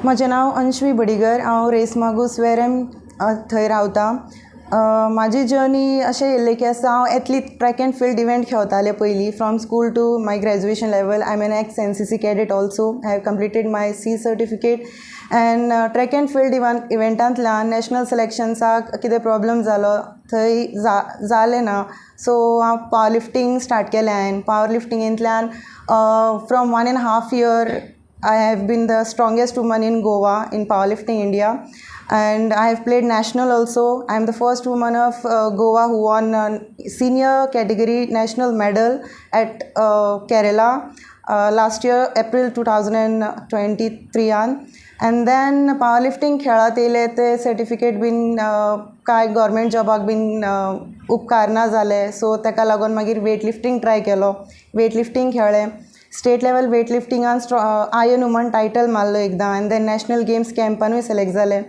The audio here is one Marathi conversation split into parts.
म्हजें नांव अंशवी बडिगर, हांव रेस मागूस वेरेम थंय रावतां. म्हाजी जर्नी अशें येयल्लें की आसा, हांव athlete track and field event खेळटालें पयलीं from school to my graduation level. I am an ex NCC cadet also. I have completed my C certificate and track and field इव्हेंटांतल्यान नॅशनल सिलेक्शन्साक कितें प्रॉब्लम जालो थंय जालें ना, सो हांव पावर लिफ्टींग स्टार्ट केलें. हांवें power लिफ्टिंगेंतल्यान from 1.5 year I have been the strongest woman in Goa in powerlifting India, and I have played national also. I am the first woman of Goa who won senior category national medal at Kerala last year April 2023 and then powerlifting खेळात येयले ते सर्टिफिकेट बीन कांय गव्हर्मेंट जॉबाक बीन उपकारना जाले, सो ताका लागून मागीर वेट लिफ्टिंग ट्राय केलो. वेट लिफ्टिंग खेळ्ळें. स्टेट लेवल वेट लिफ्टिंगान आयर्न वुमन टायटल मारलो एकदां, आनी देन नॅशनल गेम्स कॅम्पानूय सिलेक्ट जालें.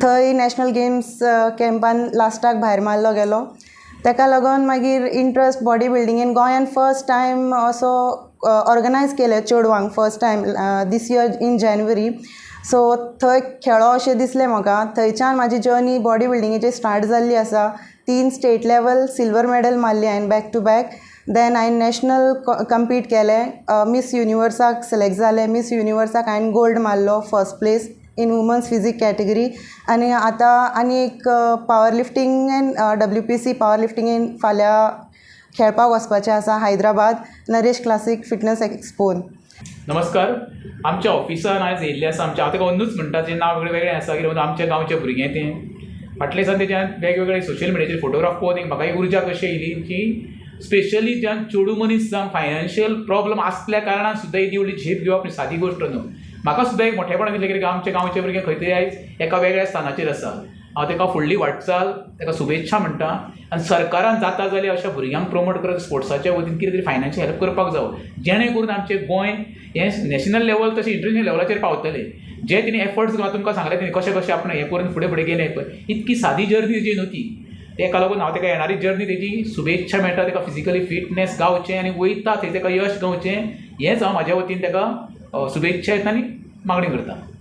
थंय नॅशनल गेम्स कॅम्पान लास्टाक भायर मारलो गेलो. ताका लागून मागीर इंट्रस्ट बॉडी बिल्डिंगेन गोंयान फर्स्ट टायम असो ऑर्गनायज केले चेडवांक first time this year in जानेवारी. सो थंय खेळो अशें दिसलें म्हाका. थंयच्यान म्हाजी जर्नी बॉडी बिल्डिंगेची स्टार्ट जाल्ली आसा. 3 स्टेट लेवल सिल्वर मेडल मारली हांवें बॅक टू बॅक. देन हांवें नॅशनल कम्पीट केलें. मिस युनिवर्साक सिलेक्ट जालें. मिस युनिवर्साक हांवें गोल्ड मारलो, first place in women's physique category. आनी आतां आनी एक पावर लिफ्टिंगेन WPC पावर लिफ्टिंगेन फाल्यां खेळपाक वचपाचें आसा हैदराबाद नरेश क्लासीक फिटनस एक्सपोन. नमस्कार. आमच्या ऑफिसान आयज येयल्लें आसा. हांव ताका अंदूच म्हणटा, जें नांव वेगळें आसा कित्याक आमच्या गांवचें भुरगें तें फाटले दिसान तेच्यान वेगवेगळे सोशल मिडियाचेर फोटोग्राफ पळोवन म्हाका एक उर्जा कशी येयली की स्पेशली ज्या चेडू मनीस जावन फायनान्शियल प्रॉब्लम आसल्या कारणान सुद्दां ही व्हडली झेप घेवप सादी गोश्ट न्हू. म्हाका सुद्दां एक मोठेपणान दिसलें कित्याक आमच्या गांवचे भुरगे खंय तरी आयज एका वेगळ्या स्थानाचेर आसा. हांव ताका फुडली वाटचाल, ताका शुभेच्छा म्हणटा. आनी सरकारान जाता जाल्यार अशा भुरग्यांक प्रमोट करत स्पोर्ट्साच्या वतीन कितें तरी फायनान्शियल हेल्प करपाक जावं, जेणे करून आमचें गोंय हें नॅशनल लेवल तशें इंटरनॅशनल लेवलाचेर पावतलें. जे तिणें एफर्ट्स तुमकां सांगलें तेणी कशें कशें आपण हें करून फुडें फुडें गेलें पळय, इतकी सादी जर्नी तेजी न्हू ती. ताका लागून हांव ताका येणारी जर्नी तेजी शुभेच्छा मेळटा. ताका फिजिकली फिटनेस गावचें आनी वयता थंय ताका यश गावचें हेंच हांव म्हाज्या वतीन ताका शुभेच्छा येता आनी मागणी करता.